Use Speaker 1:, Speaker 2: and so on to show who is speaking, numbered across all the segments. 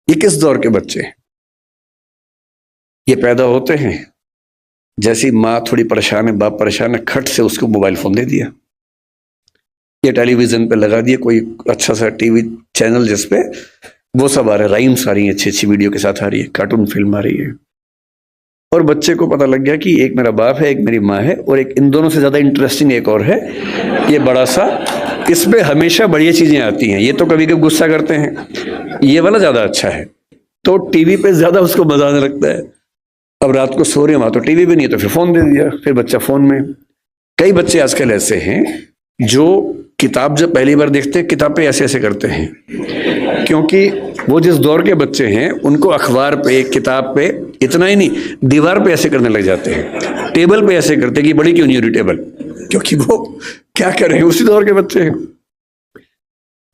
Speaker 1: ये किस दौर के बच्चे हैं? ये पैदा होते हैं, जैसी माँ थोड़ी परेशान है, बाप परेशान है, खट से उसको मोबाइल फोन दे दिया, ये टेलीविजन पे लगा दिया कोई अच्छा सा टीवी चैनल जिसपे वो सब आ रहा है, राइम्स आ रही है, अच्छी अच्छी वीडियो के साथ आ रही है, कार्टून फिल्म आ रही है। और बच्चे को पता लग गया कि एक मेरा बाप है, एक मेरी माँ है, और एक इन दोनों से ज्यादा इंटरेस्टिंग एक और है, ये बड़ा सा, इसमें हमेशा बढ़िया चीजें आती हैं, ये तो कभी कभी गुस्सा करते हैं, ये वाला ज्यादा अच्छा है, तो टीवी पे ज्यादा उसको मजा आने लगता है। अब रात को सो रहे हैं, वहां तो टीवी भी नहीं है, तो फिर फोन दे दिया, फिर बच्चा फोन में। कई बच्चे आजकल ऐसे हैं जो किताब जब पहली बार देखते हैं, किताब पे ऐसे ऐसे करते हैं, क्योंकि वो जिस दौर के बच्चे हैं उनको अखबार पे, किताब पे, इतना ही नहीं, दीवार पे ऐसे करने लग जाते हैं, टेबल पे ऐसे करते हैं कि बड़ी क्यों नहीं हो रही टेबल, क्योंकि वो क्या कर रहे हैं, उसी दौर के बच्चे हैं।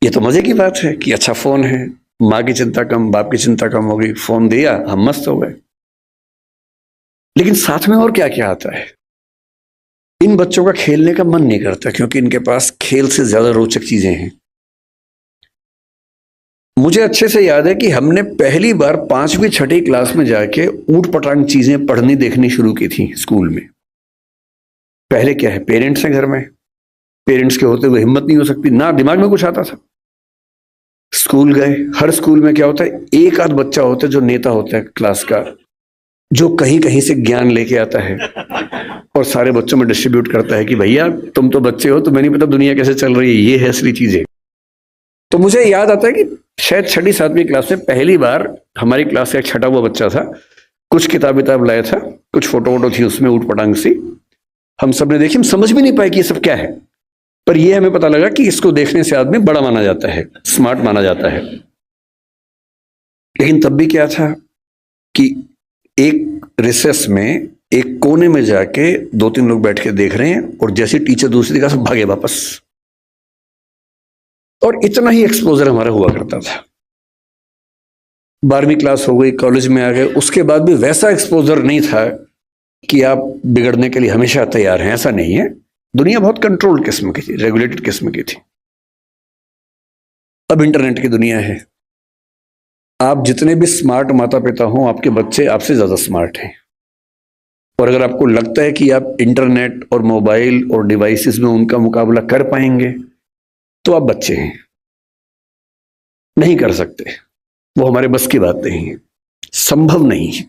Speaker 1: ये तो मजे की बात है कि अच्छा फोन है, माँ की चिंता कम, बाप की चिंता कम हो गई, फोन दिया, हम मस्त हो गए। लेकिन साथ में और क्या क्या आता है? इन बच्चों का खेलने का मन नहीं करता, क्योंकि इनके पास खेल से ज्यादा रोचक चीजें हैं। मुझे अच्छे से याद है कि हमने पहली बार 5वीं 6वीं क्लास में जाके ऊट पटांग चीजें पढ़नी देखनी शुरू की थी स्कूल में। पहले क्या है, पेरेंट्स हैं घर में, पेरेंट्स के होते हुए हिम्मत नहीं हो सकती, ना दिमाग में कुछ आता था। स्कूल गए, हर स्कूल में क्या होता है, एक आध बच्चा होता है जो नेता होता है क्लास का, जो कहीं कहीं से ज्ञान लेके आता है और सारे बच्चों में डिस्ट्रीब्यूट करता है कि भैया तुम तो बच्चे हो, तुम्हें नहीं पता दुनिया कैसे चल रही है, ये है असली चीजें। तो मुझे याद आता है कि शायद 6वीं 7वीं क्लास में पहली बार हमारी क्लास का एक छठा हुआ बच्चा था, कुछ किताब लाया था, कुछ फोटो वोटो थी उसमें ऊट पटांग सी, हम सब ने देखी, हम समझ भी नहीं पाए कि ये सब क्या है, पर ये हमें पता लगा कि इसको देखने से आदमी बड़ा माना जाता है, स्मार्ट माना जाता है। लेकिन तब भी क्या था कि एक रिसेस में एक कोने में जाके 2-3 लोग बैठ के देख रहे हैं, और जैसे टीचर दूसरी जगह से भागे वापस, और इतना ही एक्सपोजर हमारा हुआ करता था। 12वीं क्लास हो गई, कॉलेज में आ गए, उसके बाद भी वैसा एक्सपोजर नहीं था कि आप बिगड़ने के लिए हमेशा तैयार हैं, ऐसा नहीं है। दुनिया बहुत कंट्रोल्ड किस्म की थी, रेगुलेटेड किस्म की थी। अब इंटरनेट की दुनिया है, आप जितने भी स्मार्ट माता पिता हों, आपके बच्चे आपसे ज्यादा स्मार्ट हैं। और अगर आपको लगता है कि आप इंटरनेट और मोबाइल और डिवाइसेस में उनका मुकाबला कर पाएंगे, तो आप बच्चे हैं, नहीं कर सकते, वो हमारे बस की बात नहीं है, संभव नहीं है।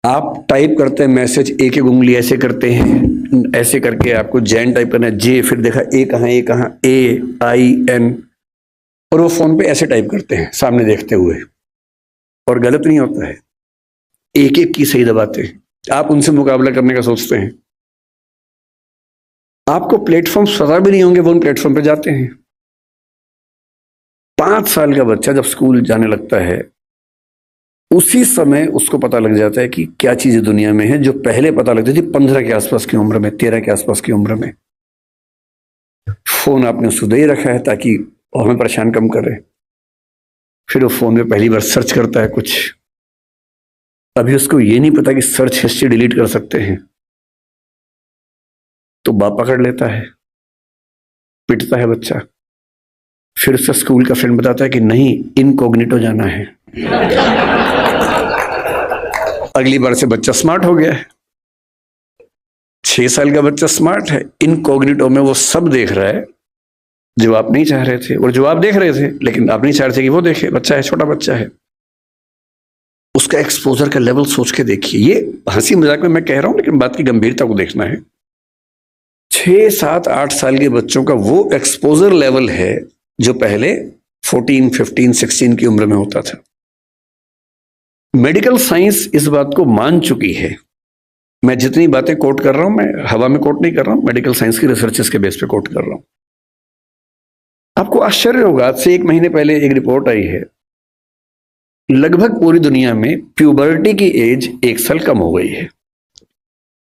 Speaker 1: आप टाइप करते हैं मैसेज, एक एक उंगली ऐसे करते हैं, ऐसे करके आपको जैन टाइप करना है, जे, फिर देखा ए कहाँ, AIN, और वो फोन पे ऐसे टाइप करते हैं सामने देखते हुए, और गलत नहीं होता है, एक एक की सही दबाते हैं, आप उनसे मुकाबला करने का सोचते हैं। आपको प्लेटफॉर्म पता भी नहीं होंगे, वो उन प्लेटफॉर्म पे जाते हैं। 5 साल का बच्चा जब स्कूल जाने लगता है, उसी समय उसको पता लग जाता है कि क्या चीजें दुनिया में है, जो पहले पता लगती थी 15 के आसपास की उम्र में, 13 के आसपास की उम्र में। फोन आपने उसको दे रखा है ताकि हमें परेशान कम करे, फिर वो फोन में पहली बार सर्च करता है कुछ, अभी उसको ये नहीं पता कि सर्च हिस्ट्री डिलीट कर सकते हैं, तो बाप पकड़ लेता है, पिटता है बच्चा, फिर उसका स्कूल का फ्रेंड बताता है कि नहीं, इनकॉग्निटो जाना है। अगली बार से बच्चा स्मार्ट हो गया है, 6 साल का बच्चा स्मार्ट है, इनकॉग्निटो में वो सब देख रहा है जो आप नहीं चाह रहे थे, और जो आप देख रहे थे लेकिन आप नहीं चाह रहे थे कि वो देखे, बच्चा है, छोटा बच्चा है, उसका एक्सपोजर का लेवल सोच के देखिए। ये हंसी मजाक में मैं कह रहा हूं, लेकिन बात की गंभीरता को देखना है। 6, 7, 8 साल के बच्चों का वो एक्सपोजर लेवल है जो पहले 14, 15, 16 की उम्र में होता था। मेडिकल साइंस इस बात को मान चुकी है, मैं जितनी बातें कोट कर रहा हूं, मैं हवा में कोट नहीं कर रहा हूं, मेडिकल साइंस की रिसर्चेस के बेस पे कोट कर रहा हूं। आपको आश्चर्य होगा, आज से 1 महीने पहले एक रिपोर्ट आई है, लगभग पूरी दुनिया में प्यूबर्टी की एज 1 साल कम हो गई है,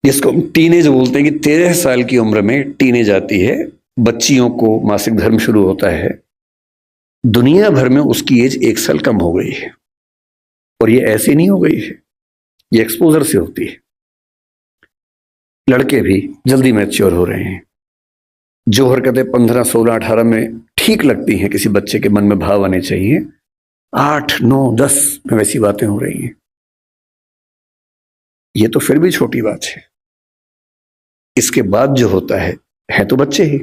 Speaker 1: जिसको हम टीनेज बोलते हैं कि 13 साल की उम्र में टीनेज आती है, बच्चियों को मासिक धर्म शुरू होता है। दुनिया भर में उसकी एज 1 साल कम हो गई है, और ये ऐसे नहीं हो गई है, ये एक्सपोजर से होती है। लड़के भी जल्दी मैच्योर हो रहे हैं, जो हरकतें 15, 16, 18 में ठीक लगती हैं, किसी बच्चे के मन में भाव आने चाहिए, 8, 9, 10 में वैसी बातें हो रही हैं। ये तो फिर भी छोटी बात है। इसके बाद जो होता है तो बच्चे ही,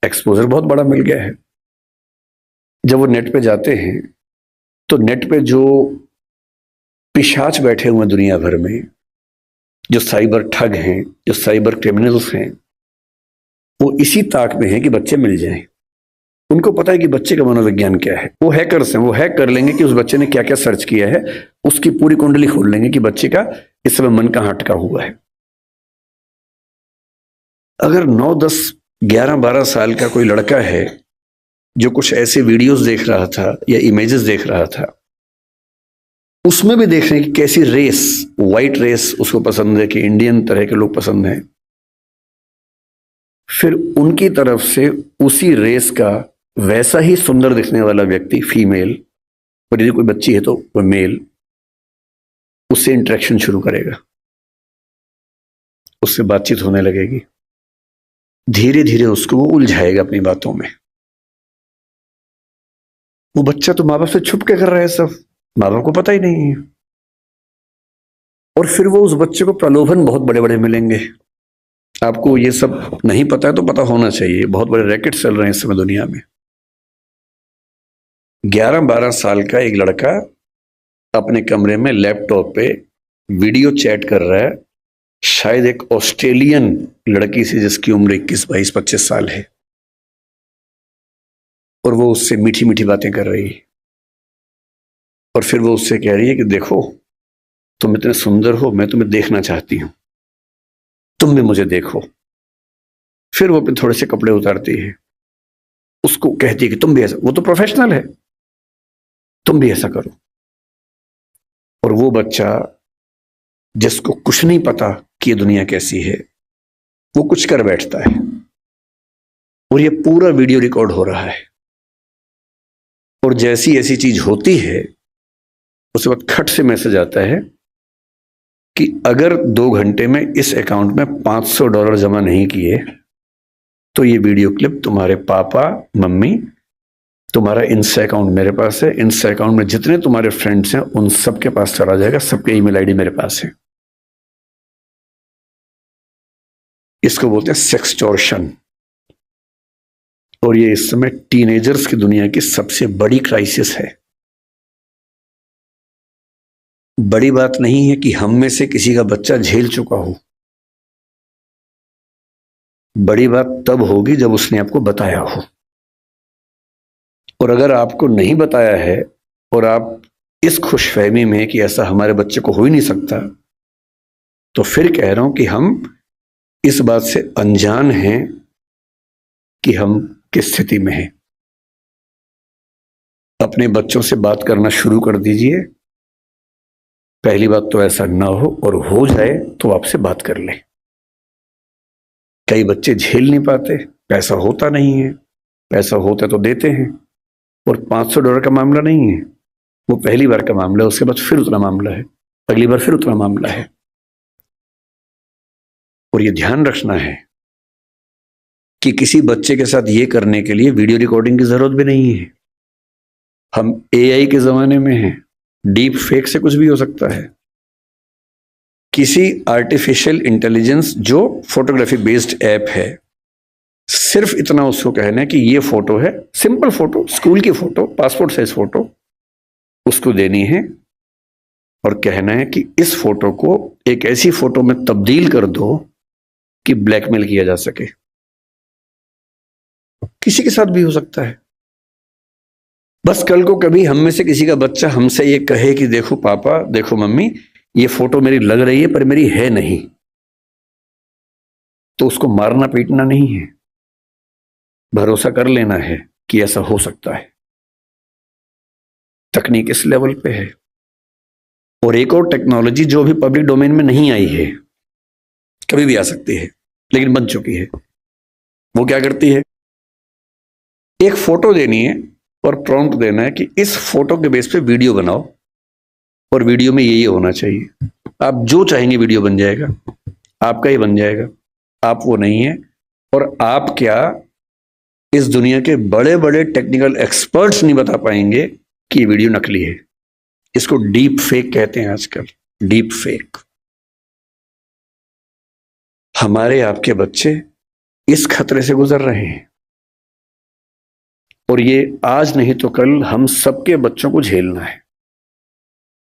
Speaker 1: एक्सपोजर बहुत बड़ा मिल गया है। जब वो नेट पे जाते हैं तो नेट पे जो पिशाच बैठे हुए हैं दुनिया भर में, जो साइबर ठग हैं, जो साइबर क्रिमिनल्स हैं, वो इसी ताक में है कि बच्चे मिल जाएं। उनको पता है कि बच्चे का मनोविज्ञान क्या है। वो हैकर्स हैं, वो हैक कर लेंगे कि उस बच्चे ने क्या क्या सर्च किया है, उसकी पूरी कुंडली खोल लेंगे कि बच्चे का इस समय मन कहाँ अटका हुआ है। अगर 9, 10, 11, 12 साल का कोई लड़का है जो कुछ ऐसे वीडियोस देख रहा था या इमेजेस देख रहा था, उसमें भी देख रहे हैं कि कैसी रेस, व्हाइट रेस उसको पसंद है कि इंडियन तरह के लोग पसंद हैं, फिर उनकी तरफ से उसी रेस का वैसा ही सुंदर दिखने वाला व्यक्ति, फीमेल, और यदि कोई बच्ची है तो वो मेल, उससे इंटरेक्शन शुरू करेगा, उससे बातचीत होने लगेगी। धीरे धीरे उसको वो उलझाएगा अपनी बातों में। वो बच्चा तो माँ बाप से छुप के कर रहा है सब, माँ बाप को पता ही नहीं है। और फिर वो उस बच्चे को प्रलोभन बहुत बड़े बड़े मिलेंगे। आपको ये सब नहीं पता है तो पता होना चाहिए, बहुत बड़े रैकेट चल रहे हैं इस समय दुनिया में। 11-12 साल का एक लड़का अपने कमरे में लैपटॉप पे वीडियो चैट कर रहा है, शायद एक ऑस्ट्रेलियन लड़की से जिसकी उम्र 21, 22, 25 साल है, और वो उससे मीठी मीठी बातें कर रही है। और फिर वो उससे कह रही है कि देखो, तुम इतने सुंदर हो, मैं तुम्हें देखना चाहती हूं, तुम भी मुझे देखो। फिर वो अपने थोड़े से कपड़े उतारती है, उसको कहती है कि तुम भी ऐसा, वो तो प्रोफेशनल है, तुम भी ऐसा करो। और वो बच्चा जिसको कुछ नहीं पता कि ये दुनिया कैसी है, वो कुछ कर बैठता है, और ये पूरा वीडियो रिकॉर्ड हो रहा है। और जैसी ऐसी चीज होती है, उसके बाद खट से मैसेज आता है कि अगर 2 घंटे में इस अकाउंट में $500 जमा नहीं किए तो ये वीडियो क्लिप तुम्हारे पापा, मम्मी, तुम्हारा इंस्टा अकाउंट मेरे पास है, इंस्टा अकाउंट में जितने तुम्हारे फ्रेंड्स हैं उन सबके पास चला जाएगा, सबके ईमेल आईडी मेरे पास है। इसको बोलते हैं सेक्सटॉर्शन। और ये इस समय टीनेजर्स की दुनिया की सबसे बड़ी क्राइसिस है। बड़ी बात नहीं है कि हम में से किसी का बच्चा झेल चुका हो, बड़ी बात तब होगी जब उसने आपको बताया हो। और अगर आपको नहीं बताया है और आप इस खुशफहमी में कि ऐसा हमारे बच्चे को हो ही नहीं सकता, तो फिर कह रहा हूं कि हम इस बात से अनजान हैं कि हम किस स्थिति में हैं। अपने बच्चों से बात करना शुरू कर दीजिए। पहली बात तो ऐसा ना हो, और हो जाए तो आपसे बात कर ले। कई बच्चे झेल नहीं पाते, पैसा होता नहीं है, पैसा होता तो देते हैं। और $500 का मामला नहीं है, वो पहली बार का मामला है, उसके बाद फिर उतना मामला है, अगली बार फिर उतना मामला है। और ये ध्यान रखना है कि किसी बच्चे के साथ ये करने के लिए वीडियो रिकॉर्डिंग की जरूरत भी नहीं है। हम एआई के जमाने में हैं, डीप फेक से कुछ भी हो सकता है। किसी आर्टिफिशियल इंटेलिजेंस जो फोटोग्राफी बेस्ड ऐप है, सिर्फ इतना उसको कहना है कि ये फोटो है, सिंपल फोटो, स्कूल की फोटो, पासपोर्ट साइज फोटो, उसको देनी है और कहना है कि इस फोटो को एक ऐसी फोटो में तब्दील कर दो कि ब्लैकमेल किया जा सके। किसी के साथ भी हो सकता है। बस कल को कभी हम में से किसी का बच्चा हमसे ये कहे कि देखो पापा, देखो मम्मी, ये फोटो मेरी लग रही है पर मेरी है नहीं, तो उसको मारना पीटना नहीं है, भरोसा कर लेना है कि ऐसा हो सकता है। तकनीक इस लेवल पे है। और एक और टेक्नोलॉजी जो भी पब्लिक डोमेन में नहीं आई है, कभी भी आ सकती है लेकिन बन चुकी है। वो क्या करती है, एक फोटो देनी है और प्रॉम्प्ट देना है कि इस फोटो के बेस पे वीडियो बनाओ, और वीडियो में ये होना चाहिए। आप जो चाहेंगे वीडियो बन जाएगा, आपका ही बन जाएगा। आप वो नहीं है। और आप क्या, इस दुनिया के बड़े बड़े टेक्निकल एक्सपर्ट्स नहीं बता पाएंगे कि वीडियो नकली है। इसको डीप फेक कहते हैं आजकल, डीप फेक। हमारे आपके बच्चे इस खतरे से गुजर रहे हैं और ये आज नहीं तो कल हम सबके बच्चों को झेलना है।